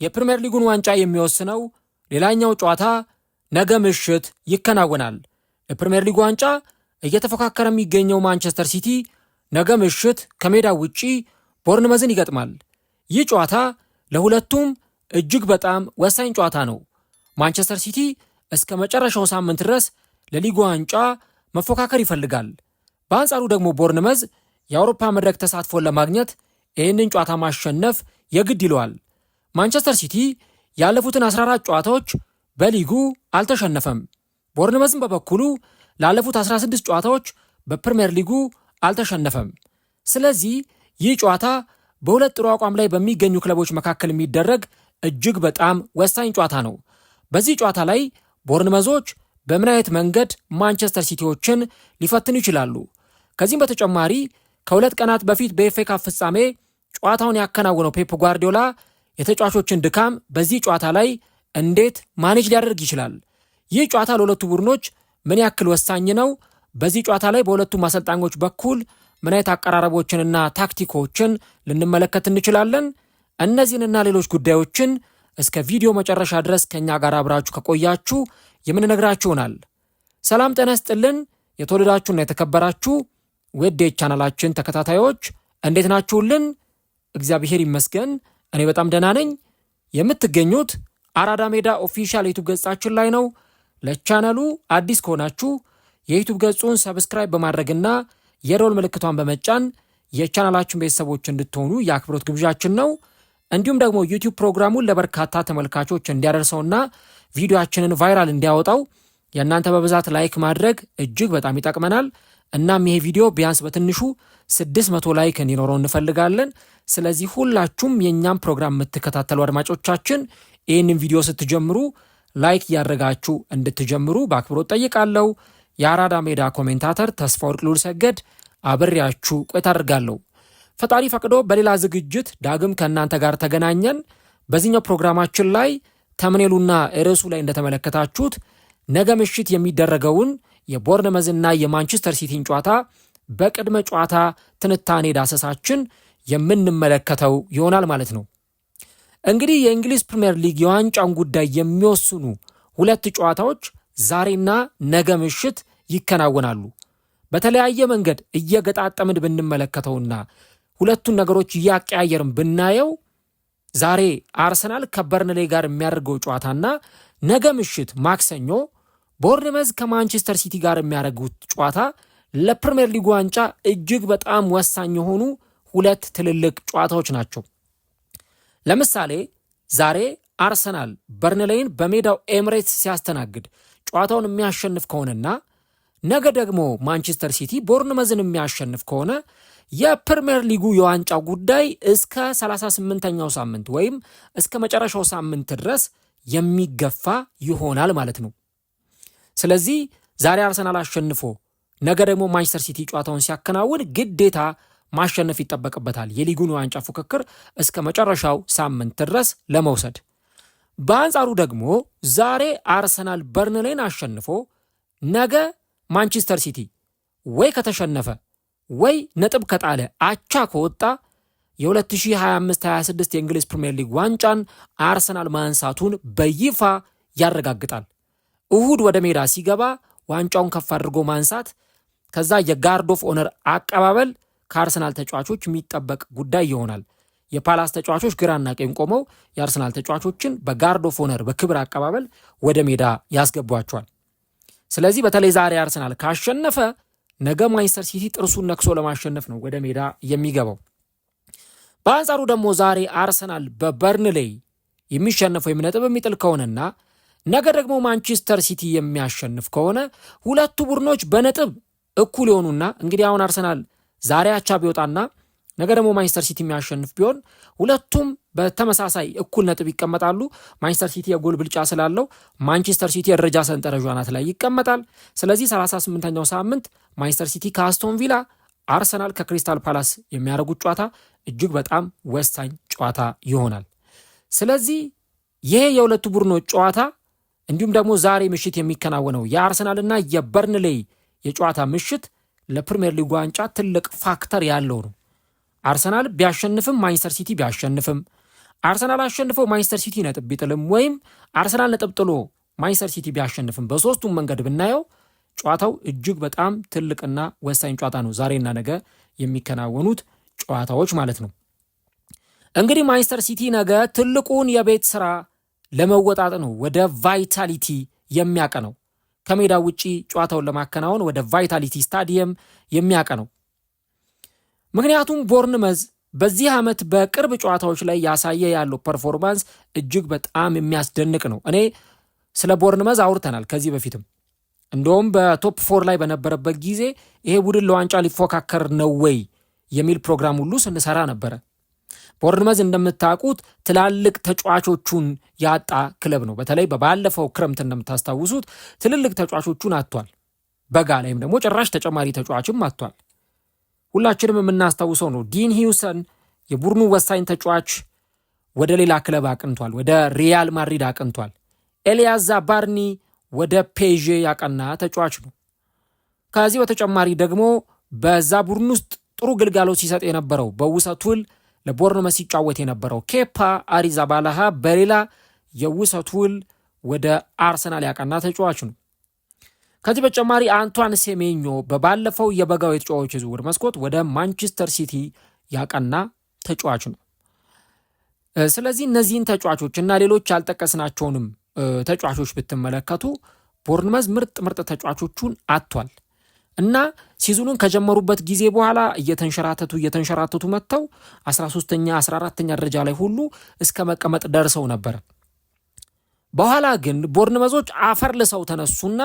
የፕሪሚየር ሊጉን ዋንጫ የሚወስነው ሌላኛው ጨዋታ ነገ ምሽት ይከናወናል። ለፕሪሚየር ሊጉ ዋንጫ እየተፎካከረ የሚገኘው ማንቸስተር ሲቲ ነገ ምሽት ከሜዳው ውጪ ቦርንመዝን ይገጥማል። ይህ ጨዋታ ለሁለቱም እጅግ በጣም ወሳኝ ጨዋታ ነው። ማንቸስተር ሲቲ እስከ መጨረሻው ሳምንት ድረስ ለሊጉ ዋንጫ መፎካከር ይፈልጋል። በአንጻሩ ደግሞ ቦርንመዝ የአውሮፓ መድረክ ተሳትፎን ለማግኘት ይህንን ጨዋታ ማሸነፍ የግድ ይለዋል። ማንቸስተር ሲቲ ያለፉትን 14 ጨዋታዎች በሊጉ አልተሸነፈም። ቦርንመዝም በበኩሉ ላለፉት 16 ጨዋታዎች በፕሪሚየር ሊጉ አልተሸነፈም። ስለዚህ ይህ ጨዋታ በሁለት ጥሩ አቋም ላይ በሚገኙ ክለቦች መካከል የሚደረግ እጅግ በጣም ወሳኝ ጨዋታ ነው። በዚህ ጨዋታ ላይ ቦርንመዞች በምን አይነት መንገድ ማንቸስተር ሲቲዎችን ሊፈትኑ ይችላሉ? ከዚህም በተጨማሪ ከሁለት ቀናት በፊት በኤፍኤ ካፕ ፍጻሜ ጨዋታውን ያከናወነው ፔፕ ጓርዲዮላ የተጫዋቾችን ድካም በዚህ ጨዋታ ላይ እንዴት ማኔጅ ሊያደርግ ይችላል? ይህ ጨዋታ ለሁለቱ ቡድኖች ምን ያክል ወሳኝ ነው? በዚህ ጨዋታ ላይ በሁለቱም አሰልጣኞች በኩል ምን አይነት አቀራረቦችንና ታክቲኮችን ልንመለከት እንችላለን? እነዚህንና ሌሎች ጉዳዮችን እስከ ቪዲዮ መጨረሻ ድረስ ከኛ ጋር አብራችሁ ከቆያችሁ የምንነግራችሁ ይሆናል። ሰላም ጤና ይስጥልን። የተወደዳችሁና የተከበራችሁ ውድ የቻናላችን ተከታታዮች እንዴት ናችሁልን? እግዚአብሔር ይመስገን እኔ በጣም ደህና ነኝ። የምትገኙት አራዳ ሜዳ ኦፊሻል የዩቲዩብ ገጻችን ላይ ነው። ለቻናሉ አዲስ ከሆናችሁ የዩቲዩብ ገጹን ሰብስክራይብ በማድረግና የደወል ምልክቷን በመጫን የቻናላችን ቤተሰቦች እንድትሆኑ የአክብሮት ግብዣችን ነው። እንዲሁም ደግሞ ዩቲዩብ ፕሮግራሙን ለበርካታ ተመልካቾች እንዲያደርሰውና ቪዲዮአችንን ቫይራል እንዲያወጣው የእናንተ በብዛት ላይክ ማድረግ እጅግ በጣም ይጠቅመናል። እናም ይሄ ቪዲዮ ቢያንስ በትንሹ 600 ላይክ እንዲኖረው እንፈልጋለን። ስለዚህ ሁላችሁም የእኛም ፕሮግራም የምትከታተሉ አድማጮቻችን ይህንን ቪዲዮ ስትጀምሩ ላይክ እያደረጋችሁ እንድትጀምሩ በአክብሮት ጠይቃለሁ። የአራዳ ሜዳ ኮሜንታተር ተስፋ ወርቅ ልዑል ሰገድ አብሬያችሁ ቆይታ አድርጋለሁ። ፈጣሪ ፈቅዶ በሌላ ዝግጅት ዳግም ከእናንተ ጋር ተገናኘን። በዚህኛው ፕሮግራማችን ላይ ተምኔሉና ርዕሱ ላይ እንደተመለከታችሁት ነገ ምሽት የሚደረገውን የቦርንመዝና የማንቸስተር ሲቲን ጨዋታ በቅድመ ጨዋታ ትንታኔ ዳሰሳችን የምንመለከተው ይሆናል ማለት ነው። እንግዲህ የእንግሊዝ ፕሪሚየር ሊግ የዋንጫውን ጉዳይ የሚወስኑ ሁለት ጨዋታዎች ዛሬና ነገ ምሽት ይከናወናሉ። በተለያየ መንገድ እየገጣጠምን ብንመለከተውና ሁለቱን ነገሮች እያቀያየርን ብናየው ዛሬ አርሰናል ከበርንሌ ጋር የሚያደርገው ጨዋታና ነገ ምሽት ማክሰኞ ቦርንመዝ ከማንቸስተር ሲቲ ጋር የሚያደርጉት ጨዋታ ለፕሪሚየር ሊግ ዋንጫ እጅግ በጣም ወሳኝ የሆኑ ሁለት ትልልቅ ጨዋታዎች ናቸው። ለምሳሌ ዛሬ አርሰናል በርንሌይን በሜዳው ኤምሬትስ ሲያስተናግድ ጨዋታውን የሚያሸንፍ ከሆነና ነገ ደግሞ ማንቸስተር ሲቲ ቦርንመዝን የሚያሸንፍ ከሆነ የፕሪሚየር ሊጉ የዋንጫ ጉዳይ እስከ 38ኛው ሳምንት ወይም እስከ መጨረሻው ሳምንት ድረስ የሚገፋ ይሆናል ማለት ነው። ስለዚህ ዛሬ አርሰናል አሸንፎ ነገ ደግሞ ማንቸስተር ሲቲ ጨዋታውን ሲያከናውን ግዴታ ማሸነፍ ይጠበቅበታል የሊጉን የዋንጫ ፉክክር እስከ መጨረሻው ሳምንት ድረስ ለመውሰድ። በአንጻሩ ደግሞ ዛሬ አርሰናል በርንሌን አሸንፎ ነገ ማንቸስተር ሲቲ ወይ ከተሸነፈ ወይ ነጥብ ከጣለ አቻ ከወጣ የ2025-26 የእንግሊዝ ፕሪሚየር ሊግ ዋንጫን አርሰናል ማንሳቱን በይፋ ያረጋግጣል። እሁድ ወደ ሜዳ ሲገባ ዋንጫውን ከፍ አድርጎ ማንሳት፣ ከዛ የጋርድ ኦፍ ኦነር አቀባበል ከአርሰናል ተጫዋቾች የሚጠበቅ ጉዳይ ይሆናል። የፓላስ ተጫዋቾች ግራና ቀኝ ቆመው የአርሰናል ተጫዋቾችን በጋርድ ኦፍ ኦነር በክብር አቀባበል ወደ ሜዳ ያስገቧቸዋል። ስለዚህ በተለይ ዛሬ አርሰናል ካሸነፈ ነገ ማንቸስተር ሲቲ ጥርሱን ነክሶ ለማሸነፍ ነው ወደ ሜዳ የሚገባው። በአንጻሩ ደግሞ ዛሬ አርሰናል በበርንሌይ የሚሸነፈው ነጥብ የሚጥል ከሆነና ነገ ደግሞ ማንቸስተር ሲቲ የሚያሸንፍ ከሆነ ሁለቱ ቡድኖች በነጥብ እኩል የሆኑና እንግዲህ አሁን አርሰናል ዛሬ አቻ ቢወጣና ነገ ደግሞ ማንቸስተር ሲቲ የሚያሸንፍ ቢሆን ሁለቱም በተመሳሳይ እኩል ነጥብ ይቀመጣሉ። ማንቸስተር ሲቲ የጎል ብልጫ ስላለው ማንቸስተር ሲቲ የደረጃ ሰንጠረዡ አናት ላይ ይቀመጣል። ስለዚህ 38ኛው ሳምንት ማንቸስተር ሲቲ ከአስቶን ቪላ፣ አርሰናል ከክሪስታል ፓላስ የሚያደርጉት ጨዋታ እጅግ በጣም ወሳኝ ጨዋታ ይሆናል። ስለዚህ ይሄ የሁለቱ ቡድኖች ጨዋታ እንዲሁም ደግሞ ዛሬ ምሽት የሚከናወነው የአርሰናልና የበርንሌይ የጨዋታ ምሽት ለፕሪሚየር ሊግ ዋንጫ ትልቅ ፋክተር ያለው ነው። አርሰናል ቢያሸንፍም ማንቸስተር ሲቲ ቢያሸንፍም፣ አርሰናል አሸንፎ ማንቸስተር ሲቲ ነጥብ ቢጥልም ወይም አርሰናል ነጥብ ጥሎ ማንቸስተር ሲቲ ቢያሸንፍም በሶስቱም መንገድ ብናየው ጨዋታው እጅግ በጣም ትልቅና ወሳኝ ጨዋታ ነው። ዛሬና ነገ የሚከናወኑት ጨዋታዎች ማለት ነው። እንግዲህ ማንቸስተር ሲቲ ነገ ትልቁን የቤት ስራ ለመወጣት ነው ወደ ቫይታሊቲ የሚያቀነው። ከሜዳ ውጪ ጨዋታውን ለማከናወን ወደ ቫይታሊቲ ስታዲየም የሚያቀነው። ምክንያቱም ቦርንመዝ በዚህ ዓመት በቅርብ ጨዋታዎች ላይ ያሳየ ያለው ፐርፎርማንስ እጅግ በጣም የሚያስደንቅ ነው። እኔ ስለ ቦርንመዝ አውርተናል ከዚህ በፊትም። እንደውም በቶፕ 4 ላይ በነበረበት ጊዜ ይሄ ቡድን ለዋንጫ ሊፎካከር ነው ወይ የሚል ፕሮግራም ሁሉ ስንሰራ ነበረ። ቦርንመዝ እንደምታውቁት ትላልቅ ተጫዋቾቹን ያጣ ክለብ ነው። በተለይ በባለፈው ክረምት እንደምታስታውሱት ትልልቅ ተጫዋቾቹን አጥቷል። በጋ ላይም ደግሞ ጭራሽ ተጨማሪ ተጫዋችም አጥቷል። ሁላችንም የምናስታውሰው ነው። ዲን ሂውሰን የቡድኑ ወሳኝ ተጫዋች ወደ ሌላ ክለብ አቅንቷል፣ ወደ ሪያል ማድሪድ አቅንቷል። ኤልያስ ዛባርኒ ወደ ፔዤ ያቀና ተጫዋች ነው። ከዚህ በተጨማሪ ደግሞ በዛ ቡድን ውስጥ ጥሩ ግልጋሎት ሲሰጥ የነበረው በውሰት ውል ለቦርንመዝ ሲጫወት የነበረው ኬፓ አሪዛባላሃ በሌላ የውሰት ውል ወደ አርሰናል ያቀና ተጫዋች ነው። ከዚህ በተጨማሪ አንቷን ሴሜኞ በባለፈው የበጋው የተጫዋቾች ዝውውር መስኮት ወደ ማንቸስተር ሲቲ ያቀና ተጫዋች ነው። ስለዚህ እነዚህን ተጫዋቾች እና ሌሎች ያልጠቀስናቸውንም ተጫዋቾች ብትመለከቱ ቦርንመዝ ምርጥ ተጫዋቾቹን አጥቷል እና ሲዙኑን ከጀመሩበት ጊዜ በኋላ እየተንሸራተቱ መጥተው 13ኛ 14ኛ ደረጃ ላይ ሁሉ እስከ መቀመጥ ደርሰው ነበር። በኋላ ግን ቦርንመዞች አፈር ልሰው ተነሱና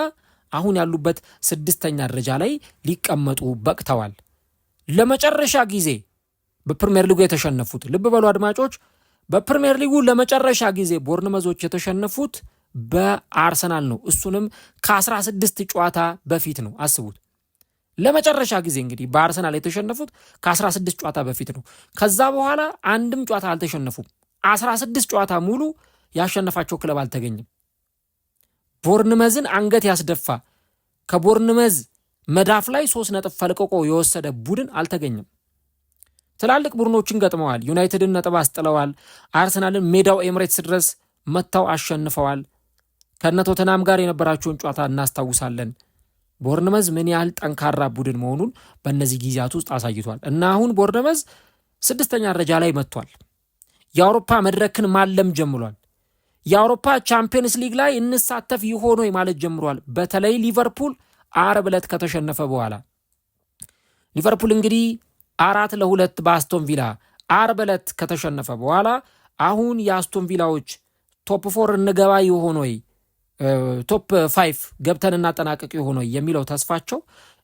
አሁን ያሉበት 6ኛ ደረጃ ላይ ሊቀመጡ በቅተዋል። ለመጨረሻ ጊዜ በፕሪሚየር ሊጉ የተሸነፉት፣ ልብ በሉ አድማጮች፣ በፕሪሚየር ሊጉ ለመጨረሻ ጊዜ ቦርንመዞች የተሸነፉት በአርሰናል ነው። እሱንም ከ16 ጨዋታ በፊት ነው። አስቡት። ለመጨረሻ ጊዜ እንግዲህ በአርሰናል የተሸነፉት ከ16 ጨዋታ በፊት ነው። ከዛ በኋላ አንድም ጨዋታ አልተሸነፉም። 16 ጨዋታ ሙሉ ያሸነፋቸው ክለብ አልተገኘም። ቦርንመዝን አንገት ያስደፋ ከቦርንመዝ መዳፍ ላይ 3 ነጥብ ፈልቅቆ የወሰደ ቡድን አልተገኘም። ትላልቅ ቡድኖችን ገጥመዋል። ዩናይትድን ነጥብ አስጥለዋል። አርሰናልን ሜዳው ኤምሬትስ ድረስ መጥተው አሸንፈዋል። ከቶተናም ጋር የነበራቸውን ጨዋታ እናስታውሳለን። ቦርንመዝ ምን ያህል ጠንካራ ቡድን መሆኑን በእነዚህ ጊዜያት ውስጥ አሳይቷል እና አሁን ቦርንመዝ 6ኛ ደረጃ ላይ መጥቷል። የአውሮፓ መድረክን ማለም ጀምሯል። የአውሮፓ ቻምፒየንስ ሊግ ላይ እንሳተፍ ይሆኖ ማለት ጀምሯል። በተለይ ሊቨርፑል ዓርብ ዕለት ከተሸነፈ በኋላ ሊቨርፑል እንግዲህ 4-2 በአስቶን ቪላ ዓርብ ዕለት ከተሸነፈ በኋላ አሁን የአስቶን ቪላዎች ቶፕ 4 እንገባ ይሆን ወይ ቶፕ 5 ገብተን እናጠናቀቅ ይሆን ወይ የሚለው ተስፋቸው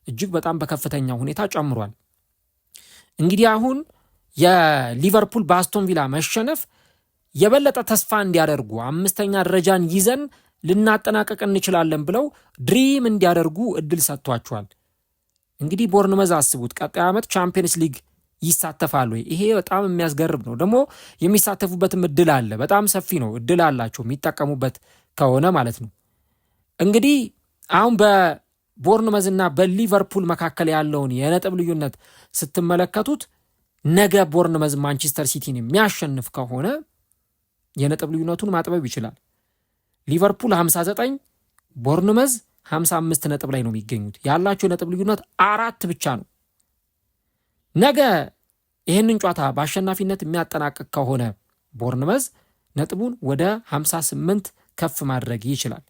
እጅግ በጣም በከፍተኛ ሁኔታ ጨምሯል። እንግዲህ አሁን የሊቨርፑል በአስቶን ቪላ መሸነፍ የበለጠ ተስፋ እንዲያደርጉ 5ኛ ደረጃን ይዘን ልናጠናቀቅ እንችላለን ብለው ድሪም እንዲያደርጉ እድል ሰጥቷቸዋል። እንግዲህ ቦርንመዝ አስቡት፣ ቀጣይ ዓመት ቻምፒየንስ ሊግ ይሳተፋሉ። ይሄ በጣም የሚያስገርም ነው። ደግሞ የሚሳተፉበትም እድል አለ፣ በጣም ሰፊ ነው። እድል አላቸው የሚጠቀሙበት ከሆነ ማለት ነው። እንግዲህ አሁን በቦርንመዝና በሊቨርፑል መካከል ያለውን የነጥብ ልዩነት ስትመለከቱት ነገ ቦርንመዝ ማንቸስተር ሲቲን የሚያሸንፍ ከሆነ የነጥብ ልዩነቱን ማጥበብ ይችላል። ሊቨርፑል 59፣ ቦርንመዝ 55 ነጥብ ላይ ነው የሚገኙት። ያላቸው የነጥብ ልዩነት 4 ብቻ ነው። ነገ ይህንን ጨዋታ በአሸናፊነት የሚያጠናቅቅ ከሆነ ቦርንመዝ ነጥቡን ወደ 58 ከፍ ማድረግ ይችላል።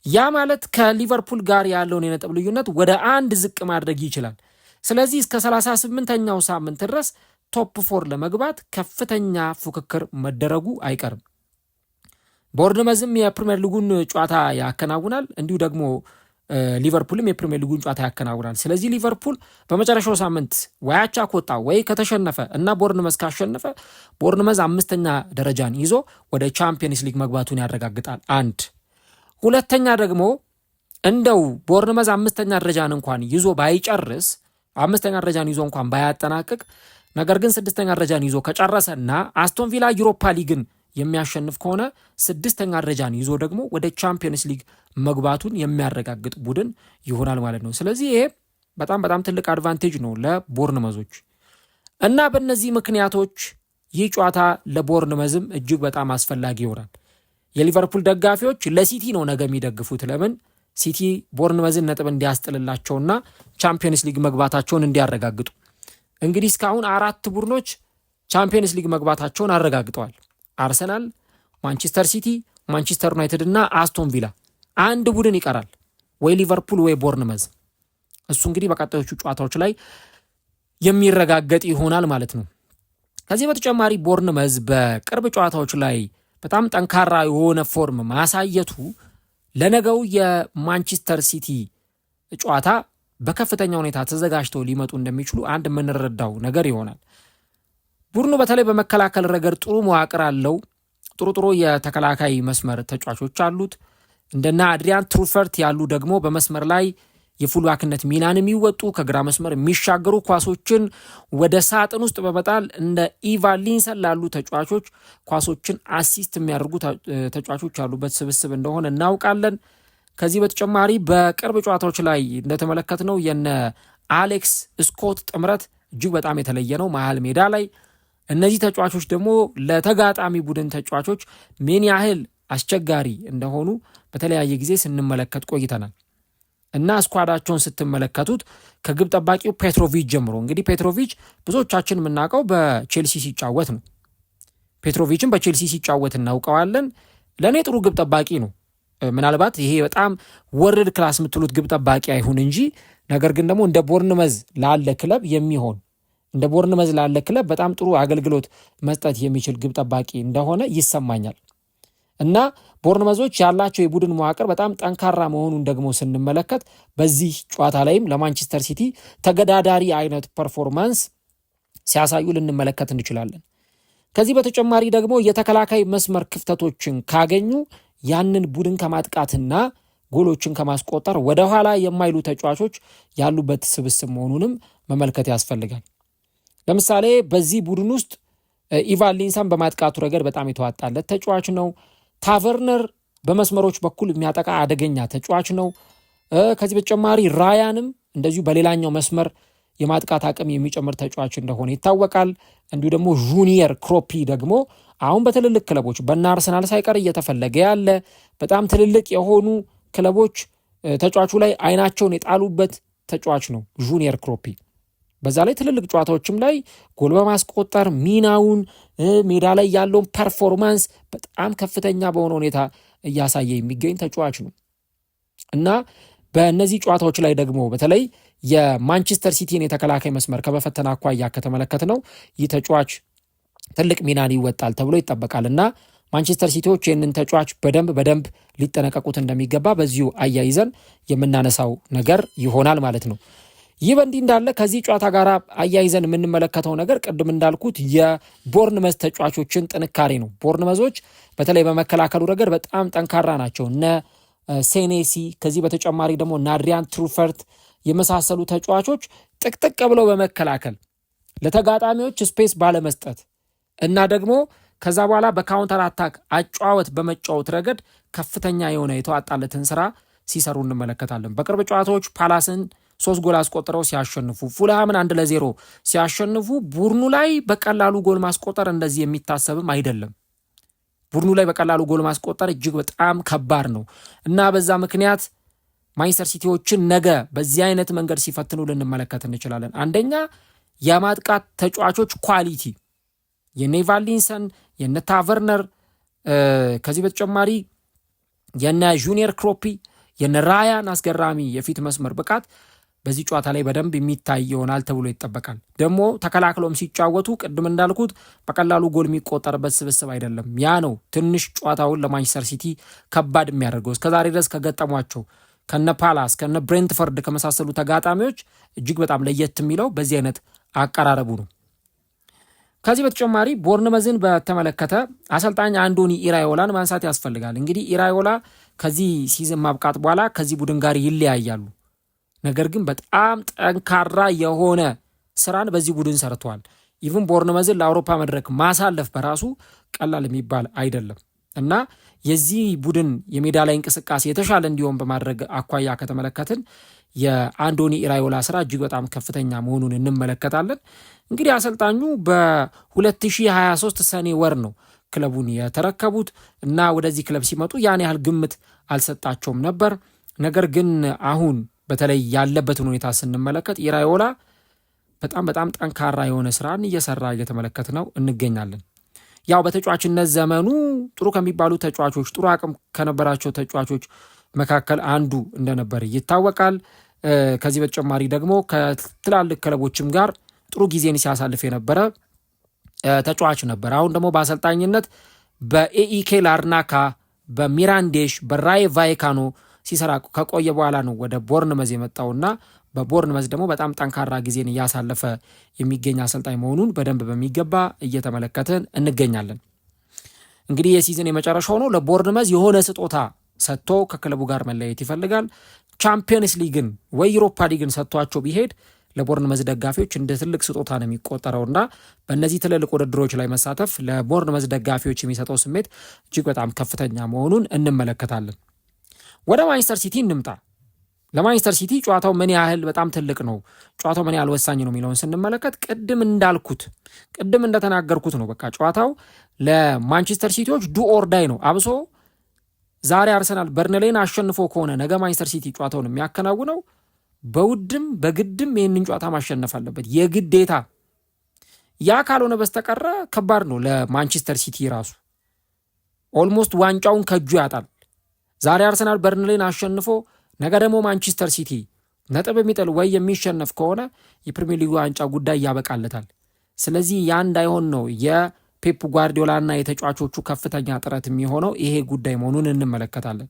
ያ ማለት ከሊቨርፑል ጋር ያለውን የነጥብ ልዩነት ወደ 1 ዝቅ ማድረግ ይችላል። ስለዚህ እስከ 38ኛው ሳምንት ድረስ ቶፕ 4 ለመግባት ከፍተኛ ፉክክር መደረጉ አይቀርም። ቦርንመዝም የፕሪሚየር ሊጉን ጨዋታ ያከናውናል፣ እንዲሁ ደግሞ ሊቨርፑልም የፕሪሚየር ሊጉን ጨዋታ ያከናውናል። ስለዚህ ሊቨርፑል በመጨረሻው ሳምንት ወይ አቻ ከወጣ ወይ ከተሸነፈ እና ቦርንመዝ ካሸነፈ ቦርንመዝ 5ኛ ደረጃን ይዞ ወደ ቻምፒየንስ ሊግ መግባቱን ያረጋግጣል። 1 2ኛ ደግሞ እንደው ቦርንመዝ 5ኛ ደረጃን እንኳን ይዞ ባይጨርስ 5ኛ ደረጃን ይዞ እንኳን ባያጠናቅቅ ነገር ግን 6ኛ ደረጃን ይዞ ከጨረሰና አስቶን ቪላ ዩሮፓ ሊግን የሚያሸንፍ ከሆነ 6ኛ ደረጃን ይዞ ደግሞ ወደ ቻምፒየንስ ሊግ መግባቱን የሚያረጋግጥ ቡድን ይሆናል ማለት ነው። ስለዚህ ይሄ በጣም ትልቅ አድቫንቴጅ ነው ለቦርንመዞች እና በእነዚህ ምክንያቶች ይህ ጨዋታ ለቦርንመዝም እጅግ በጣም አስፈላጊ ይሆናል። የሊቨርፑል ደጋፊዎች ለሲቲ ነው ነገ የሚደግፉት። ለምን? ሲቲ ቦርንመዝን ነጥብ እንዲያስጥልላቸውና ቻምፒየንስ ሊግ መግባታቸውን እንዲያረጋግጡ። እንግዲህ እስካሁን 4 ቡድኖች ቻምፒየንስ ሊግ መግባታቸውን አረጋግጠዋል። አርሰናል፣ ማንቸስተር ሲቲ፣ ማንቸስተር ዩናይትድ እና አስቶን ቪላ። አንድ ቡድን ይቀራል፣ ወይ ሊቨርፑል ወይ ቦርንመዝ። እሱ እንግዲህ በቀጣዮቹ ጨዋታዎች ላይ የሚረጋገጥ ይሆናል ማለት ነው። ከዚህ በተጨማሪ ቦርንመዝ በቅርብ ጨዋታዎች ላይ በጣም ጠንካራ የሆነ ፎርም ማሳየቱ ለነገው የማንቸስተር ሲቲ ጨዋታ በከፍተኛ ሁኔታ ተዘጋጅተው ሊመጡ እንደሚችሉ አንድ የምንረዳው ነገር ይሆናል። ቡድኑ በተለይ በመከላከል ረገድ ጥሩ መዋቅር አለው። ጥሩ የተከላካይ መስመር ተጫዋቾች አሉት። እንደና አድሪያን ትሩፈርት ያሉ ደግሞ በመስመር ላይ የፉልባክነት ሚናን የሚወጡ ከግራ መስመር የሚሻገሩ ኳሶችን ወደ ሳጥን ውስጥ በመጣል እንደ ኢቫን ሊንሰን ላሉ ተጫዋቾች ኳሶችን አሲስት የሚያደርጉ ተጫዋቾች ያሉበት ስብስብ እንደሆነ እናውቃለን። ከዚህ በተጨማሪ በቅርብ ጨዋታዎች ላይ እንደተመለከትነው የነ አሌክስ ስኮት ጥምረት እጅግ በጣም የተለየ ነው መሃል ሜዳ ላይ። እነዚህ ተጫዋቾች ደግሞ ለተጋጣሚ ቡድን ተጫዋቾች ምን ያህል አስቸጋሪ እንደሆኑ በተለያየ ጊዜ ስንመለከት ቆይተናል እና ስኳዳቸውን ስትመለከቱት ከግብ ጠባቂው ፔትሮቪች ጀምሮ እንግዲህ ፔትሮቪች ብዙዎቻችን የምናውቀው በቼልሲ ሲጫወት ነው። ፔትሮቪችን በቼልሲ ሲጫወት እናውቀዋለን። ለእኔ ጥሩ ግብ ጠባቂ ነው። ምናልባት ይሄ በጣም ወርልድ ክላስ የምትሉት ግብ ጠባቂ አይሁን እንጂ ነገር ግን ደግሞ እንደ ቦርንመዝ ላለ ክለብ የሚሆን እንደ ቦርንመዝ ላለ ክለብ በጣም ጥሩ አገልግሎት መስጠት የሚችል ግብ ጠባቂ እንደሆነ ይሰማኛል እና ቦርንመዞች ያላቸው የቡድን መዋቅር በጣም ጠንካራ መሆኑን ደግሞ ስንመለከት በዚህ ጨዋታ ላይም ለማንቸስተር ሲቲ ተገዳዳሪ አይነት ፐርፎርማንስ ሲያሳዩ ልንመለከት እንችላለን። ከዚህ በተጨማሪ ደግሞ የተከላካይ መስመር ክፍተቶችን ካገኙ ያንን ቡድን ከማጥቃትና ጎሎችን ከማስቆጠር ወደኋላ የማይሉ ተጫዋቾች ያሉበት ስብስብ መሆኑንም መመልከት ያስፈልጋል። ለምሳሌ በዚህ ቡድን ውስጥ ኢቫን ሊንሰን በማጥቃቱ ረገድ በጣም የተዋጣለት ተጫዋች ነው። ታቨርነር በመስመሮች በኩል የሚያጠቃ አደገኛ ተጫዋች ነው። ከዚህ በተጨማሪ ራያንም እንደዚሁ በሌላኛው መስመር የማጥቃት አቅም የሚጨምር ተጫዋች እንደሆነ ይታወቃል። እንዲሁ ደግሞ ጁኒየር ክሮፒ ደግሞ አሁን በትልልቅ ክለቦች በእነ አርሰናል ሳይቀር እየተፈለገ ያለ በጣም ትልልቅ የሆኑ ክለቦች ተጫዋቹ ላይ አይናቸውን የጣሉበት ተጫዋች ነው ጁኒየር ክሮፒ። በዛ ላይ ትልልቅ ጨዋታዎችም ላይ ጎል በማስቆጠር ሚናውን ሜዳ ላይ ያለውን ፐርፎርማንስ በጣም ከፍተኛ በሆነ ሁኔታ እያሳየ የሚገኝ ተጫዋች ነው እና በእነዚህ ጨዋታዎች ላይ ደግሞ በተለይ የማንቸስተር ሲቲን የተከላካይ መስመር ከመፈተን አኳያ ከተመለከት ነው ይህ ተጫዋች ትልቅ ሚናን ይወጣል ተብሎ ይጠበቃል እና ማንቸስተር ሲቲዎች ይህንን ተጫዋች በደንብ ሊጠነቀቁት እንደሚገባ በዚሁ አያይዘን የምናነሳው ነገር ይሆናል ማለት ነው። ይህ በእንዲህ እንዳለ ከዚህ ጨዋታ ጋር አያይዘን የምንመለከተው ነገር ቅድም እንዳልኩት የቦርንመዝ ተጫዋቾችን ጥንካሬ ነው። ቦርንመዞች በተለይ በመከላከሉ ረገድ በጣም ጠንካራ ናቸው። እነ ሴኔሲ ከዚህ በተጨማሪ ደግሞ አድሪያን ትሩፈርት የመሳሰሉ ተጫዋቾች ጥቅጥቅ ብለው በመከላከል ለተጋጣሚዎች ስፔስ ባለመስጠት እና ደግሞ ከዛ በኋላ በካውንተር አታክ አጫወት በመጫወት ረገድ ከፍተኛ የሆነ የተዋጣለትን ስራ ሲሰሩ እንመለከታለን። በቅርብ ጨዋታዎች ፓላስን 3 ጎል አስቆጥረው ሲያሸንፉ፣ ፉልሃምን 1-0 ሲያሸንፉ ቡድኑ ላይ በቀላሉ ጎል ማስቆጠር እንደዚህ የሚታሰብም አይደለም። ቡድኑ ላይ በቀላሉ ጎል ማስቆጠር እጅግ በጣም ከባድ ነው እና በዛ ምክንያት ማንቸስተር ሲቲዎችን ነገ በዚህ አይነት መንገድ ሲፈትኑ ልንመለከት እንችላለን። አንደኛ የማጥቃት ተጫዋቾች ኳሊቲ የነ ኢቫን ሊንሰን የነ ታቨርነር ከዚህ በተጨማሪ የነ ጁኒየር ክሮፒ የነ ራያን አስገራሚ የፊት መስመር ብቃት በዚህ ጨዋታ ላይ በደንብ የሚታይ ይሆናል ተብሎ ይጠበቃል። ደግሞ ተከላክሎም ሲጫወቱ ቅድም እንዳልኩት በቀላሉ ጎል የሚቆጠርበት ስብስብ አይደለም። ያ ነው ትንሽ ጨዋታውን ለማንቸስተር ሲቲ ከባድ የሚያደርገው። እስከዛሬ ድረስ ከገጠሟቸው ከነ ፓላስ ከነ ብሬንትፈርድ ከመሳሰሉ ተጋጣሚዎች እጅግ በጣም ለየት የሚለው በዚህ አይነት አቀራረቡ ነው። ከዚህ በተጨማሪ ቦርንመዝን በተመለከተ አሰልጣኝ አንዶኒ ኢራዮላን ማንሳት ያስፈልጋል። እንግዲህ ኢራዮላ ከዚህ ሲዝን ማብቃት በኋላ ከዚህ ቡድን ጋር ይለያያሉ። ነገር ግን በጣም ጠንካራ የሆነ ስራን በዚህ ቡድን ሰርተዋል። ኢቭን ቦርንመዝን ለአውሮፓ መድረክ ማሳለፍ በራሱ ቀላል የሚባል አይደለም። እና የዚህ ቡድን የሜዳ ላይ እንቅስቃሴ የተሻለ እንዲሆን በማድረግ አኳያ ከተመለከትን የአንዶኒ ኢራዮላ ስራ እጅግ በጣም ከፍተኛ መሆኑን እንመለከታለን። እንግዲህ አሰልጣኙ በ2023 ሰኔ ወር ነው ክለቡን የተረከቡት እና ወደዚህ ክለብ ሲመጡ ያን ያህል ግምት አልሰጣቸውም ነበር። ነገር ግን አሁን በተለይ ያለበትን ሁኔታ ስንመለከት ኢራዮላ በጣም ጠንካራ የሆነ ስራን እየሰራ እየተመለከት ነው እንገኛለን። ያው በተጫዋችነት ዘመኑ ጥሩ ከሚባሉ ተጫዋቾች፣ ጥሩ አቅም ከነበራቸው ተጫዋቾች መካከል አንዱ እንደነበር ይታወቃል። ከዚህ በተጨማሪ ደግሞ ከትላልቅ ክለቦችም ጋር ጥሩ ጊዜን ሲያሳልፍ የነበረ ተጫዋች ነበር። አሁን ደግሞ በአሰልጣኝነት በኤኢኬ ላርናካ፣ በሚራንዴሽ፣ በራይ ቫይካኖ ሲሰራ ከቆየ በኋላ ነው ወደ ቦርንመዝ የመጣውና በቦርንመዝ ደግሞ በጣም ጠንካራ ጊዜን እያሳለፈ የሚገኝ አሰልጣኝ መሆኑን በደንብ በሚገባ እየተመለከትን እንገኛለን። እንግዲህ የሲዝን የመጨረሻው ነው። ለቦርንመዝ የሆነ ስጦታ ሰጥቶ ከክለቡ ጋር መለየት ይፈልጋል። ቻምፒየንስ ሊግን ወይ ዩሮፓ ሊግን ሰጥቷቸው ቢሄድ ለቦርንመዝ ደጋፊዎች እንደ ትልቅ ስጦታ ነው የሚቆጠረውና በእነዚህ ትልልቅ ውድድሮች ላይ መሳተፍ ለቦርንመዝ ደጋፊዎች የሚሰጠው ስሜት እጅግ በጣም ከፍተኛ መሆኑን እንመለከታለን። ወደ ማንቸስተር ሲቲ እንምጣ። ለማንቸስተር ሲቲ ጨዋታው ምን ያህል በጣም ትልቅ ነው፣ ጨዋታው ምን ያህል ወሳኝ ነው የሚለውን ስንመለከት ቅድም እንደተናገርኩት ነው። በቃ ጨዋታው ለማንቸስተር ሲቲዎች ዱ ኦር ዳይ ነው። አብሶ ዛሬ አርሰናል በርንሌን አሸንፎ ከሆነ ነገ ማንቸስተር ሲቲ ጨዋታውን የሚያከናውነው በውድም በግድም ይህንን ጨዋታ ማሸነፍ አለበት የግዴታ። ያ ካልሆነ በስተቀረ ከባድ ነው ለማንቸስተር ሲቲ ራሱ። ኦልሞስት ዋንጫውን ከእጁ ያጣል። ዛሬ አርሰናል በርንሌን አሸንፎ ነገ ደግሞ ማንቸስተር ሲቲ ነጥብ የሚጥል ወይ የሚሸነፍ ከሆነ የፕሪሚየር ሊጉ ዋንጫ ጉዳይ ያበቃለታል። ስለዚህ ያ እንዳይሆን ነው የፔፕ ጓርዲዮላና የተጫዋቾቹ ከፍተኛ ጥረት የሚሆነው ይሄ ጉዳይ መሆኑን እንመለከታለን።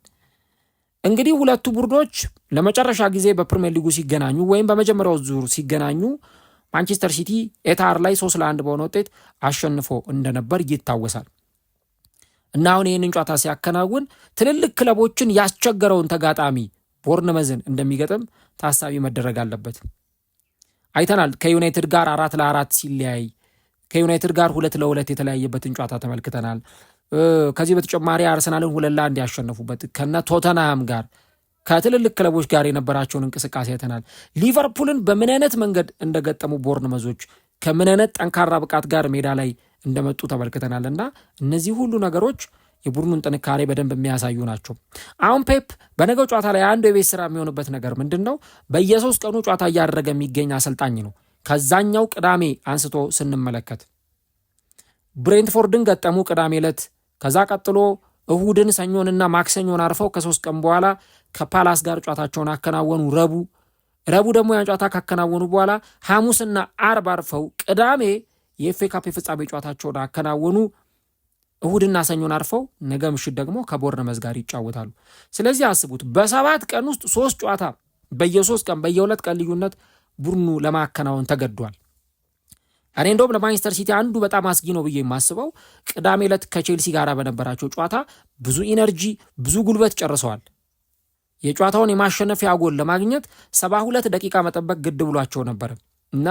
እንግዲህ ሁለቱ ቡድኖች ለመጨረሻ ጊዜ በፕሪሚየር ሊጉ ሲገናኙ ወይም በመጀመሪያው ዙር ሲገናኙ ማንቸስተር ሲቲ ኤታር ላይ 3-1 በሆነ ውጤት አሸንፎ እንደነበር ይታወሳል። እና አሁን ይህንን ጨዋታ ሲያከናውን ትልልቅ ክለቦችን ያስቸገረውን ተጋጣሚ ቦርንመዝን እንደሚገጥም ታሳቢ መደረግ አለበት። አይተናል። ከዩናይትድ ጋር 4-4 ሲለያይ፣ ከዩናይትድ ጋር 2-2 የተለያየበትን ጨዋታ ተመልክተናል። ከዚህ በተጨማሪ አርሰናልን 2-1 ያሸነፉበት ከነ ቶተንሃም ጋር ከትልልቅ ክለቦች ጋር የነበራቸውን እንቅስቃሴ አይተናል። ሊቨርፑልን በምን አይነት መንገድ እንደገጠሙ ቦርንመዞች ከምን አይነት ጠንካራ ብቃት ጋር ሜዳ ላይ እንደመጡ ተመልክተናል። እና እነዚህ ሁሉ ነገሮች የቡድኑን ጥንካሬ በደንብ የሚያሳዩ ናቸው። አሁን ፔፕ በነገው ጨዋታ ላይ አንዱ የቤት ስራ የሚሆንበት ነገር ምንድን ነው? በየ3 ቀኑ ጨዋታ እያደረገ የሚገኝ አሰልጣኝ ነው። ከዛኛው ቅዳሜ አንስቶ ስንመለከት ብሬንትፎርድን ገጠሙ ቅዳሜ ዕለት። ከዛ ቀጥሎ እሁድን፣ ሰኞንና ማክሰኞን አርፈው ከ3 ቀን በኋላ ከፓላስ ጋር ጨዋታቸውን አከናወኑ። ረቡ ደግሞ ያን ጨዋታ ካከናወኑ በኋላ ሐሙስና አርብ አርፈው ቅዳሜ የኤፍኤ ካፕ የፍጻሜ ጨዋታቸውን አከናወኑ። እሁድና ሰኞን አርፈው ነገ ምሽት ደግሞ ከቦርንመዝ ጋር ይጫወታሉ። ስለዚህ አስቡት በ7 ቀን ውስጥ 3 ጨዋታ በየ3 ቀን በየ2 ቀን ልዩነት ቡድኑ ለማከናወን ተገዷል። እኔ እንደውም ለማንቸስተር ሲቲ አንዱ በጣም አስጊ ነው ብዬ የማስበው ቅዳሜ ዕለት ከቼልሲ ጋር በነበራቸው ጨዋታ ብዙ ኢነርጂ ብዙ ጉልበት ጨርሰዋል። የጨዋታውን የማሸነፊያ ጎል ለማግኘት 72 ደቂቃ መጠበቅ ግድ ብሏቸው ነበር እና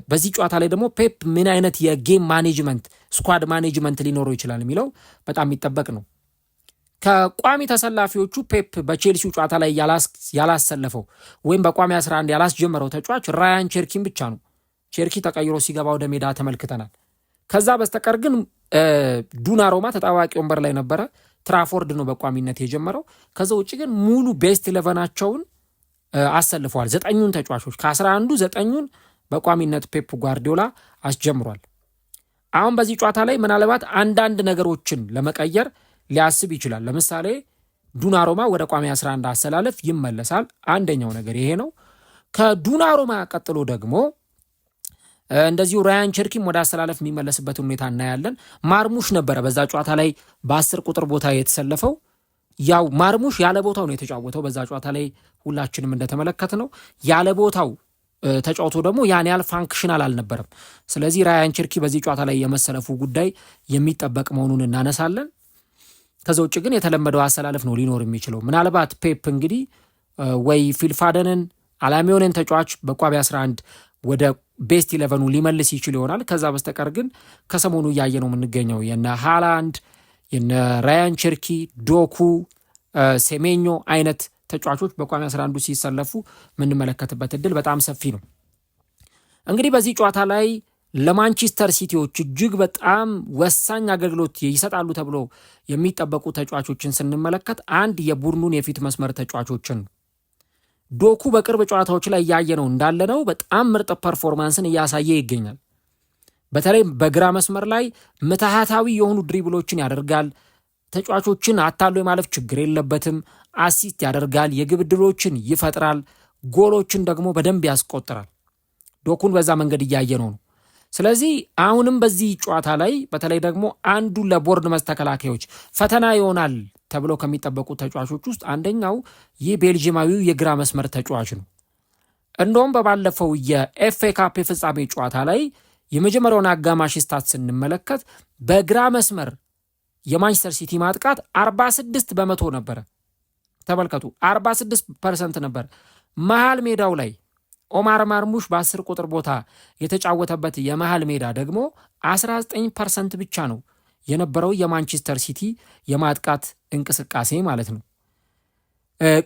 በዚህ ጨዋታ ላይ ደግሞ ፔፕ ምን አይነት የጌም ማኔጅመንት ስኳድ ማኔጅመንት ሊኖረው ይችላል የሚለው በጣም የሚጠበቅ ነው። ከቋሚ ተሰላፊዎቹ ፔፕ በቼልሲው ጨዋታ ላይ ያላሰለፈው ወይም በቋሚ 11 ያላስጀመረው ተጫዋች ራያን ቼርኪን ብቻ ነው። ቼርኪ ተቀይሮ ሲገባ ወደ ሜዳ ተመልክተናል። ከዛ በስተቀር ግን ዱናሩማ ተጣዋቂ ወንበር ላይ ነበረ። ትራፎርድ ነው በቋሚነት የጀመረው። ከዛ ውጭ ግን ሙሉ ቤስት 11ቸውን አሰልፈዋል። 9ኙን ተጫዋቾች ከ11ዱ 9ኙን በቋሚነት ፔፕ ጓርዲዮላ አስጀምሯል። አሁን በዚህ ጨዋታ ላይ ምናልባት አንዳንድ ነገሮችን ለመቀየር ሊያስብ ይችላል። ለምሳሌ ዱናሩማ ወደ ቋሚ 11 አሰላለፍ ይመለሳል። አንደኛው ነገር ይሄ ነው። ከዱናሩማ ቀጥሎ ደግሞ እንደዚሁ ራያን ቸርኪም ወደ አሰላለፍ የሚመለስበትን ሁኔታ እናያለን። ማርሙሽ ነበረ በዛ ጨዋታ ላይ በ10 ቁጥር ቦታ የተሰለፈው። ያው ማርሙሽ ያለ ቦታው ነው የተጫወተው በዛ ጨዋታ ላይ ሁላችንም እንደተመለከት ነው። ያለ ቦታው ተጫውቶ ደግሞ ያን ያህል ፋንክሽናል አልነበረም። ስለዚህ ራያን ቸርኪ በዚህ ጨዋታ ላይ የመሰለፉ ጉዳይ የሚጠበቅ መሆኑን እናነሳለን። ከዛ ውጭ ግን የተለመደው አሰላለፍ ነው ሊኖር የሚችለው። ምናልባት ፔፕ እንግዲህ ወይ ፊልፋደንን አላሚዮንን ተጫዋች በቋሚ 11 ወደ ቤስት 11 ሊመልስ ይችል ይሆናል። ከዛ በስተቀር ግን ከሰሞኑ እያየ ነው የምንገኘው የነ ሃላንድ የነ ራያን ቸርኪ፣ ዶኩ፣ ሴሜኞ አይነት ተጫዋቾች በቋሚ 11 ሲሰለፉ የምንመለከትበት እድል በጣም ሰፊ ነው። እንግዲህ በዚህ ጨዋታ ላይ ለማንቸስተር ሲቲዎች እጅግ በጣም ወሳኝ አገልግሎት ይሰጣሉ ተብሎ የሚጠበቁ ተጫዋቾችን ስንመለከት አንድ የቡድኑን የፊት መስመር ተጫዋቾችን ዶኩ በቅርብ ጨዋታዎች ላይ እያየ ነው እንዳለ ነው በጣም ምርጥ ፐርፎርማንስን እያሳየ ይገኛል። በተለይ በግራ መስመር ላይ ምትሃታዊ የሆኑ ድሪብሎችን ያደርጋል። ተጫዋቾችን አታሎ የማለፍ ችግር የለበትም። አሲስት ያደርጋል፣ የግብ ዕድሎችን ይፈጥራል፣ ጎሎችን ደግሞ በደንብ ያስቆጥራል። ዶኩን በዛ መንገድ እያየ ነው። ስለዚህ አሁንም በዚህ ጨዋታ ላይ በተለይ ደግሞ አንዱ ለቦርንመዝ ተከላካዮች ፈተና ይሆናል ተብሎ ከሚጠበቁ ተጫዋቾች ውስጥ አንደኛው ይህ ቤልጂማዊው የግራ መስመር ተጫዋች ነው። እንደውም በባለፈው የኤፍኤ ካፕ የፍጻሜ ጨዋታ ላይ የመጀመሪያውን አጋማሽ ስታት ስንመለከት በግራ መስመር የማንቸስተር ሲቲ ማጥቃት 46 በመቶ ነበረ። ተመልከቱ፣ 46% ነበር። መሃል ሜዳው ላይ ኦማር ማርሙሽ በ10 ቁጥር ቦታ የተጫወተበት የመሃል ሜዳ ደግሞ 19% ብቻ ነው የነበረው የማንቸስተር ሲቲ የማጥቃት እንቅስቃሴ ማለት ነው።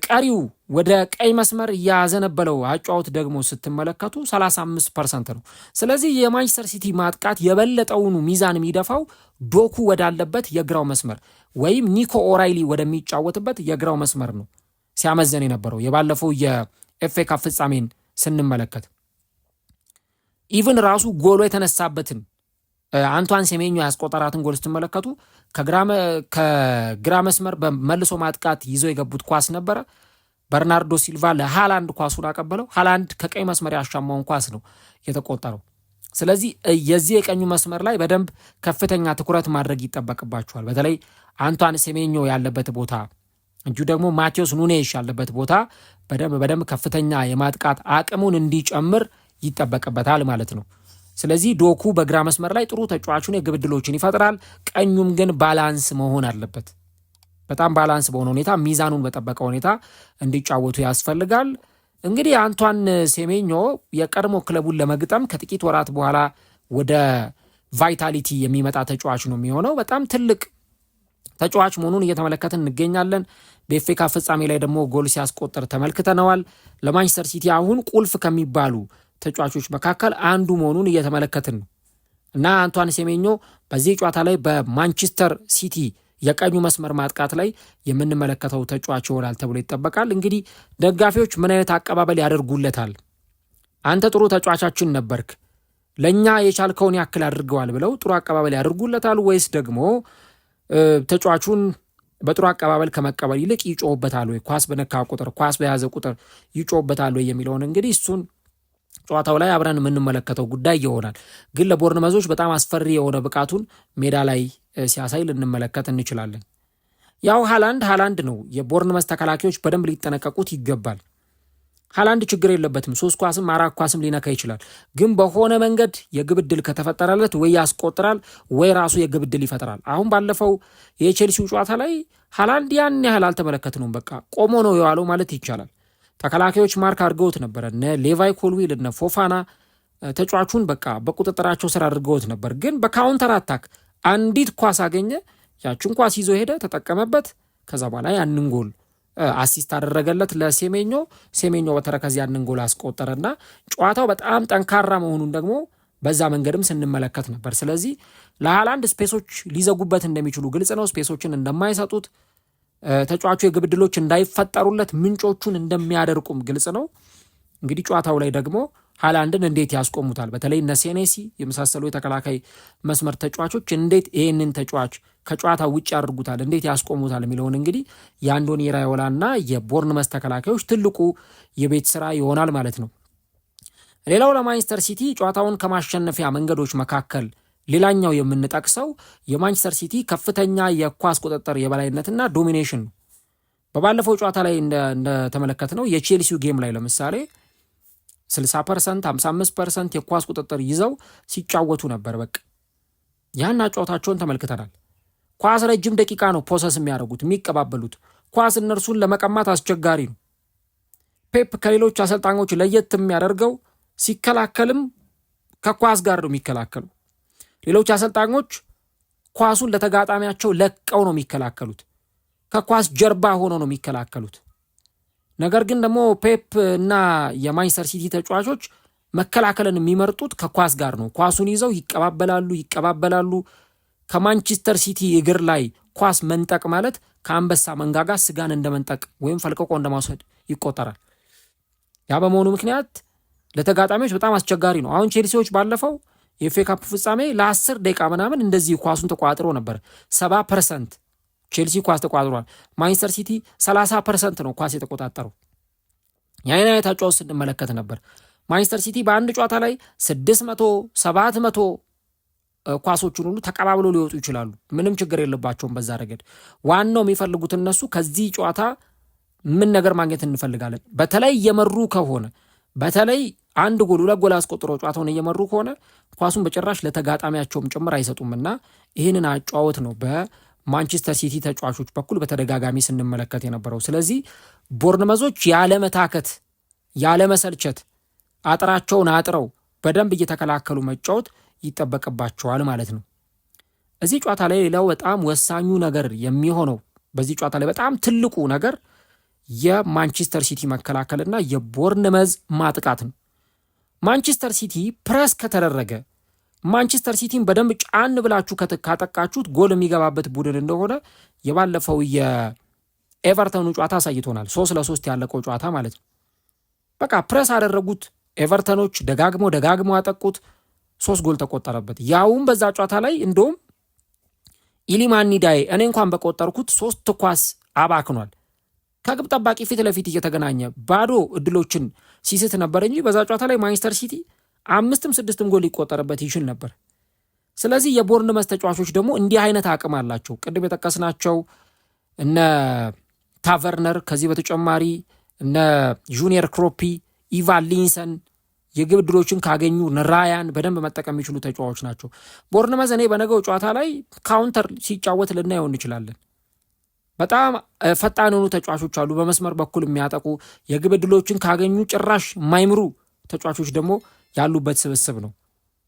ቀሪው ወደ ቀይ መስመር እያዘነበለው አጫወት ደግሞ ስትመለከቱ 35% ነው። ስለዚህ የማንቸስተር ሲቲ ማጥቃት የበለጠውኑ ሚዛን የሚደፋው ዶኩ ወዳለበት የግራው መስመር ወይም ኒኮ ኦራይሊ ወደሚጫወትበት የግራው መስመር ነው ሲያመዘን የነበረው የባለፈው የኤፍኤ ካፕ ፍጻሜን ስንመለከት ኢቭን ራሱ ጎሎ የተነሳበትን አንቷን ሴሜኞ ያስቆጠራትን ጎል ስትመለከቱ ከግራ መስመር በመልሶ ማጥቃት ይዘው የገቡት ኳስ ነበረ። በርናርዶ ሲልቫ ለሃላንድ ኳሱን አቀበለው። ሃላንድ ከቀይ መስመር ያሻማውን ኳስ ነው የተቆጠረው። ስለዚህ የዚህ የቀኙ መስመር ላይ በደንብ ከፍተኛ ትኩረት ማድረግ ይጠበቅባቸዋል። በተለይ አንቷን ሴሜኞ ያለበት ቦታ እንጂ ደግሞ ማቴዎስ ኑኔሽ ያለበት ቦታ በደንብ ከፍተኛ የማጥቃት አቅሙን እንዲጨምር ይጠበቅበታል ማለት ነው። ስለዚህ ዶኩ በግራ መስመር ላይ ጥሩ ተጫዋቹን የግብ ዕድሎችን ይፈጥራል። ቀኙም ግን ባላንስ መሆን አለበት። በጣም ባላንስ በሆነ ሁኔታ ሚዛኑን በጠበቀ ሁኔታ እንዲጫወቱ ያስፈልጋል። እንግዲህ አንቷን ሴሜኞ የቀድሞ ክለቡን ለመግጠም ከጥቂት ወራት በኋላ ወደ ቫይታሊቲ የሚመጣ ተጫዋች ነው የሚሆነው። በጣም ትልቅ ተጫዋች መሆኑን እየተመለከትን እንገኛለን። በኤፍኤ ካፕ ፍጻሜ ላይ ደግሞ ጎል ሲያስቆጥር ተመልክተነዋል። ለማንቸስተር ሲቲ አሁን ቁልፍ ከሚባሉ ተጫዋቾች መካከል አንዱ መሆኑን እየተመለከትን ነው እና አንቷን ሴሜኞ በዚህ ጨዋታ ላይ በማንቸስተር ሲቲ የቀኙ መስመር ማጥቃት ላይ የምንመለከተው ተጫዋች ይሆናል ተብሎ ይጠበቃል። እንግዲህ ደጋፊዎች ምን አይነት አቀባበል ያደርጉለታል? አንተ ጥሩ ተጫዋቻችን ነበርክ፣ ለእኛ የቻልከውን ያክል አድርገዋል ብለው ጥሩ አቀባበል ያደርጉለታል ወይስ ደግሞ ተጫዋቹን በጥሩ አቀባበል ከመቀበል ይልቅ ይጮህበታል ወይ? ኳስ በነካ ቁጥር፣ ኳስ በያዘ ቁጥር ይጮህበታል ወይ የሚለውን እንግዲህ እሱን ጨዋታው ላይ አብረን የምንመለከተው ጉዳይ ይሆናል። ግን ለቦርንመዞች በጣም አስፈሪ የሆነ ብቃቱን ሜዳ ላይ ሲያሳይ ልንመለከት እንችላለን። ያው ሃላንድ ነው። የቦርንመዝ ተከላካዮች በደንብ ሊጠነቀቁት ይገባል። ሃላንድ ችግር የለበትም። 3 ኳስም 4 ኳስም ሊነካ ይችላል። ግን በሆነ መንገድ የግብ ዕድል ከተፈጠረለት ወይ ያስቆጥራል ወይ ራሱ የግብ ዕድል ይፈጥራል። አሁን ባለፈው የቼልሲው ጨዋታ ላይ ሃላንድ ያን ያህል አልተመለከትነውም። በቃ ቆሞ ነው የዋለው ማለት ይቻላል። ተከላካዮች ማርክ አድርገውት ነበር። እነ ሌቫይ ኮልዊል እነ ፎፋና ተጫዋቹን በቃ በቁጥጥራቸው ስር አድርገውት ነበር። ግን በካውንተር አታክ አንዲት ኳስ አገኘ፣ ያችን ኳስ ይዞ ሄደ፣ ተጠቀመበት። ከዛ በኋላ ያንን ጎል አሲስት አደረገለት ለሴሜኞ። ሴሜኞ በተረከዝ ያንን ጎል አስቆጠረና ጨዋታው በጣም ጠንካራ መሆኑን ደግሞ በዛ መንገድም ስንመለከት ነበር። ስለዚህ ለሃላንድ ስፔሶች ሊዘጉበት እንደሚችሉ ግልጽ ነው። ስፔሶችን እንደማይሰጡት ተጫዋቹ የግብ ዕድሎች እንዳይፈጠሩለት ምንጮቹን እንደሚያደርቁም ግልጽ ነው። እንግዲህ ጨዋታው ላይ ደግሞ ሃላንድን እንዴት ያስቆሙታል? በተለይ እነ ሴኔሲ የመሳሰሉ የተከላካይ መስመር ተጫዋቾች እንዴት ይህንን ተጫዋች ከጨዋታ ውጭ ያደርጉታል፣ እንዴት ያስቆሙታል የሚለውን እንግዲህ የአንዶኒ ራዮላና የቦርንመዝ ተከላካዮች ትልቁ የቤት ስራ ይሆናል ማለት ነው። ሌላው ለማንቸስተር ሲቲ ጨዋታውን ከማሸነፊያ መንገዶች መካከል ሌላኛው የምንጠቅሰው የማንቸስተር ሲቲ ከፍተኛ የኳስ ቁጥጥር የበላይነትና ዶሚኔሽን ነው። በባለፈው ጨዋታ ላይ እንደተመለከትነው የቼልሲው ጌም ላይ ለምሳሌ 60%፣ 55% የኳስ ቁጥጥር ይዘው ሲጫወቱ ነበር። በቃ ያን አጫወታቸውን ተመልክተናል። ኳስ ረጅም ደቂቃ ነው ፖሰስ የሚያደርጉት የሚቀባበሉት። ኳስ እነርሱን ለመቀማት አስቸጋሪ ነው። ፔፕ ከሌሎች አሰልጣኞች ለየት የሚያደርገው ሲከላከልም ከኳስ ጋር ነው የሚከላከሉ። ሌሎች አሰልጣኞች ኳሱን ለተጋጣሚያቸው ለቀው ነው የሚከላከሉት። ከኳስ ጀርባ ሆኖ ነው የሚከላከሉት። ነገር ግን ደግሞ ፔፕ እና የማንቸስተር ሲቲ ተጫዋቾች መከላከልን የሚመርጡት ከኳስ ጋር ነው። ኳሱን ይዘው ይቀባበላሉ። ከማንቸስተር ሲቲ እግር ላይ ኳስ መንጠቅ ማለት ከአንበሳ መንጋጋ ስጋን እንደመንጠቅ ወይም ፈልቀቆ እንደማውሰድ ይቆጠራል። ያ በመሆኑ ምክንያት ለተጋጣሚዎች በጣም አስቸጋሪ ነው። አሁን ቼልሲዎች ባለፈው የኤፍኤ ካፕ ፍጻሜ ለ10 ደቂቃ ምናምን እንደዚህ ኳሱን ተቋጥሮ ነበር። 70% ቼልሲ ኳስ ተቋጥሯል። ማንቸስተር ሲቲ 30% ነው ኳስ የተቆጣጠረው። የአይን አይነት አጫዋች ስንመለከት ነበር። ማንቸስተር ሲቲ በአንድ ጨዋታ ላይ 600 700 ኳሶቹን ሁሉ ተቀባብሎ ሊወጡ ይችላሉ። ምንም ችግር የለባቸውም በዛ ረገድ። ዋናው የሚፈልጉት እነሱ ከዚህ ጨዋታ ምን ነገር ማግኘት እንፈልጋለን። በተለይ እየመሩ ከሆነ በተለይ አንድ ጎል 2 ጎል አስቆጥሮ ጨዋታውን እየመሩ ከሆነ ኳሱን በጭራሽ ለተጋጣሚያቸውም ጭምር አይሰጡምና ይህንን አጫወት ነው በማንቸስተር ሲቲ ተጫዋቾች በኩል በተደጋጋሚ ስንመለከት የነበረው። ስለዚህ ቦርንመዞች ያለመታከት ያለመሰልቸት አጥራቸውን አጥረው በደንብ እየተከላከሉ መጫወት ይጠበቅባቸዋል ማለት ነው። እዚህ ጨዋታ ላይ ሌላው በጣም ወሳኙ ነገር የሚሆነው በዚህ ጨዋታ ላይ በጣም ትልቁ ነገር የማንቸስተር ሲቲ መከላከልና የቦርንመዝ ማጥቃት ነው። ማንቸስተር ሲቲ ፕረስ ከተደረገ ማንቸስተር ሲቲን በደንብ ጫን ብላችሁ ካጠቃችሁት ጎል የሚገባበት ቡድን እንደሆነ የባለፈው የኤቨርተኑ ጨዋታ አሳይቶናል። 3-3 ያለቀው ጨዋታ ማለት ነው። በቃ ፕረስ አደረጉት ኤቨርተኖች፣ ደጋግሞ አጠቁት፣ 3 ጎል ተቆጠረበት። ያውም በዛ ጨዋታ ላይ እንደውም ኢሊማን ኒዳይ እኔ እንኳን በቆጠርኩት 3 ኳስ አባክኗል። ከግብ ጠባቂ ፊት ለፊት እየተገናኘ ባዶ እድሎችን ሲስት ነበር እንጂ በዛ ጨዋታ ላይ ማንቸስተር ሲቲ 5-6 ጎል ሊቆጠርበት ይችል ነበር። ስለዚህ የቦርንመዝ ተጫዋቾች ደግሞ እንዲህ አይነት አቅም አላቸው። ቅድም የጠቀስናቸው እነ ታቨርነር፣ ከዚህ በተጨማሪ እነ ጁኒየር ክሮፒ፣ ኢቫን ሊንሰን የግብ ዕድሎችን ካገኙ ራያን በደንብ መጠቀም የሚችሉ ተጫዋቾች ናቸው። ቦርንመዝ እኔ በነገው ጨዋታ ላይ ካውንተር ሲጫወት ልናየው እንችላለን። በጣም ፈጣን የሆኑ ተጫዋቾች አሉ፣ በመስመር በኩል የሚያጠቁ የግብ ዕድሎችን ካገኙ ጭራሽ የማይምሩ ተጫዋቾች ደግሞ ያሉበት ስብስብ ነው።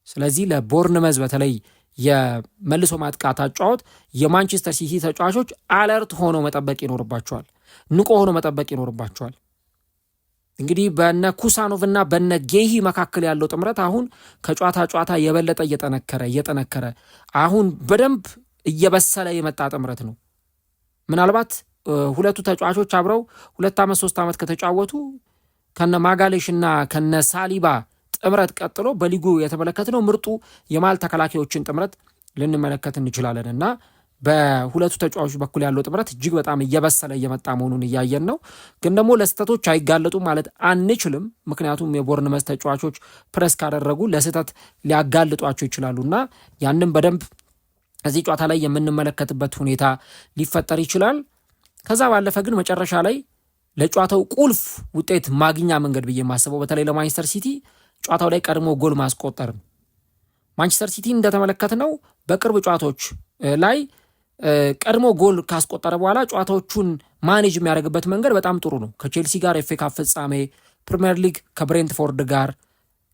ስለዚህ ለቦርንመዝ በተለይ የመልሶ ማጥቃት አጫወት የማንቸስተር ሲቲ ተጫዋቾች አለርት ሆኖ መጠበቅ ይኖርባቸዋል፣ ንቆ ሆኖ መጠበቅ ይኖርባቸዋል። እንግዲህ በነ ኩሳኖቭ እና በነ ጌሂ መካከል ያለው ጥምረት አሁን ከጨዋታ ጨዋታ የበለጠ እየጠነከረ አሁን በደንብ እየበሰለ የመጣ ጥምረት ነው። ምናልባት ሁለቱ ተጫዋቾች አብረው 2 ዓመት 3 ዓመት ከተጫወቱ ከነ ማጋሌሽ እና ከነ ሳሊባ ጥምረት ቀጥሎ በሊጉ የተመለከትነው ምርጡ የማል ተከላካዮችን ጥምረት ልንመለከት እንችላለን እና በሁለቱ ተጫዋቾች በኩል ያለው ጥምረት እጅግ በጣም እየበሰለ እየመጣ መሆኑን እያየን ነው። ግን ደግሞ ለስህተቶች አይጋለጡም ማለት አንችልም። ምክንያቱም የቦርንመዝ ተጫዋቾች ፕረስ ካደረጉ ለስህተት ሊያጋልጧቸው ይችላሉና ያንን በደንብ እዚህ ጨዋታ ላይ የምንመለከትበት ሁኔታ ሊፈጠር ይችላል። ከዛ ባለፈ ግን መጨረሻ ላይ ለጨዋታው ቁልፍ ውጤት ማግኛ መንገድ ብዬ የማስበው በተለይ ለማንቸስተር ሲቲ ጨዋታው ላይ ቀድሞ ጎል ማስቆጠር። ማንቸስተር ሲቲ እንደተመለከትነው በቅርብ ጨዋታዎች ላይ ቀድሞ ጎል ካስቆጠረ በኋላ ጨዋታዎቹን ማኔጅ የሚያደርግበት መንገድ በጣም ጥሩ ነው። ከቼልሲ ጋር ኤፍ ኤ ካፕ ፍጻሜ፣ ፕሪሚየር ሊግ ከብሬንትፎርድ ጋር፣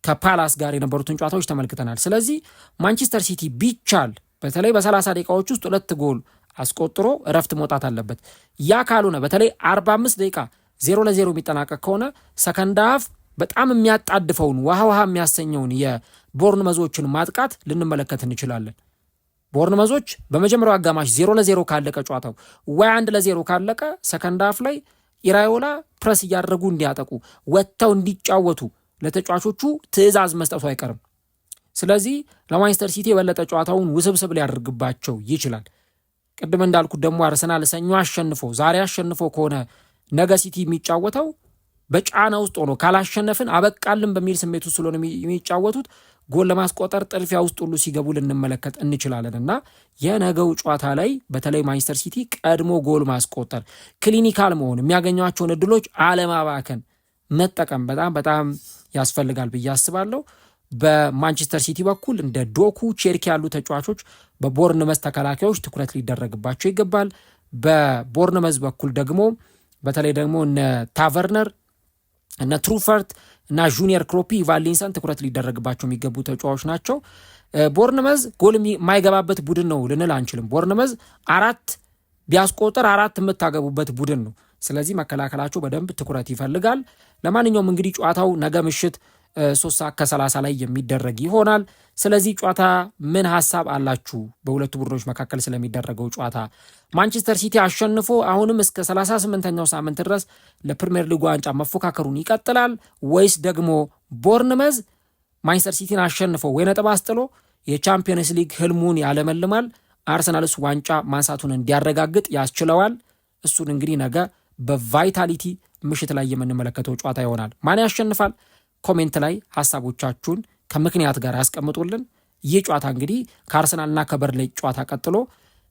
ከፓላስ ጋር የነበሩትን ጨዋታዎች ተመልክተናል። ስለዚህ ማንቸስተር ሲቲ ቢቻል በተለይ በ30 ደቂቃዎች ውስጥ 2 ጎል አስቆጥሮ እረፍት መውጣት አለበት። ያ ካልሆነ በተለይ 45 ደቂቃ 0-0 የሚጠናቀቅ ከሆነ ሰከንድ ሃፍ በጣም የሚያጣድፈውን ውሃ የሚያሰኘውን የቦርንመዞችን ማጥቃት ልንመለከት እንችላለን። ቦርንመዞች በመጀመሪያው አጋማሽ 0-0 ካለቀ ጨዋታው ወይ 1-0 ካለቀ ሰከንድ ሃፍ ላይ ኢራዮላ ፕረስ እያደረጉ እንዲያጠቁ ወጥተው እንዲጫወቱ ለተጫዋቾቹ ትዕዛዝ መስጠቱ አይቀርም። ስለዚህ ለማንቸስተር ሲቲ የበለጠ ጨዋታውን ውስብስብ ሊያደርግባቸው ይችላል። ቅድም እንዳልኩት ደግሞ አርሰናል ሰኞ ዛሬ አሸንፎ ከሆነ ነገ ሲቲ የሚጫወተው በጫና ውስጥ ሆኖ ካላሸነፍን አበቃልን በሚል ስሜት ውስጥ ስለሆነ የሚጫወቱት ጎል ለማስቆጠር ጥልፊያ ውስጥ ሁሉ ሲገቡ ልንመለከት እንችላለን እና የነገው ጨዋታ ላይ በተለይ ማንቸስተር ሲቲ ቀድሞ ጎል ማስቆጠር፣ ክሊኒካል መሆን፣ የሚያገኟቸውን እድሎች አለማባከን መጠቀም በጣም ያስፈልጋል ብዬ አስባለሁ። በማንቸስተር ሲቲ በኩል እንደ ዶኩ፣ ቼርኪ ያሉ ተጫዋቾች በቦርንመዝ ተከላካዮች ትኩረት ሊደረግባቸው ይገባል። በቦርንመዝ በኩል ደግሞ በተለይ ደግሞ እነ ታቨርነር፣ እነ ትሩፈርት እና ጁኒየር ክሮፒ፣ ኢቫን ሊንሰን ትኩረት ሊደረግባቸው የሚገቡ ተጫዋቾች ናቸው። ቦርንመዝ ጎል የማይገባበት ቡድን ነው ልንል አንችልም። ቦርንመዝ 4 ቢያስቆጥር 4 የምታገቡበት ቡድን ነው። ስለዚህ መከላከላቸው በደንብ ትኩረት ይፈልጋል። ለማንኛውም እንግዲህ ጨዋታው ነገ ምሽት 3:30 ላይ የሚደረግ ይሆናል። ስለዚህ ጨዋታ ምን ሀሳብ አላችሁ? በሁለቱ ቡድኖች መካከል ስለሚደረገው ጨዋታ ማንቸስተር ሲቲ አሸንፎ አሁንም እስከ 38ኛው ሳምንት ድረስ ለፕሪሚየር ሊግ ዋንጫ መፎካከሩን ይቀጥላል ወይስ ደግሞ ቦርንመዝ ማንቸስተር ሲቲን አሸንፎ ወይ ነጥብ አስጥሎ የቻምፒየንስ ሊግ ህልሙን ያለመልማል? አርሰናልስ ዋንጫ ማንሳቱን እንዲያረጋግጥ ያስችለዋል? እሱን እንግዲህ ነገ በቫይታሊቲ ምሽት ላይ የምንመለከተው ጨዋታ ይሆናል። ማን ያሸንፋል? ኮሜንት ላይ ሀሳቦቻችሁን ከምክንያት ጋር ያስቀምጡልን። ይህ ጨዋታ እንግዲህ ከአርሰናልና ከበርንሌይ ጨዋታ ቀጥሎ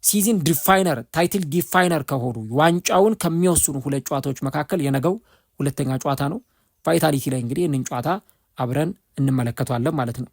ሲዝን ዲፋይነር ታይትል ዲፋይነር ከሆኑ ዋንጫውን ከሚወስኑ 2 ጨዋታዎች መካከል የነገው ሁለተኛ ጨዋታ ነው። ቫይታሊቲ ላይ እንግዲህ ይህንን ጨዋታ አብረን እንመለከተዋለን ማለት ነው።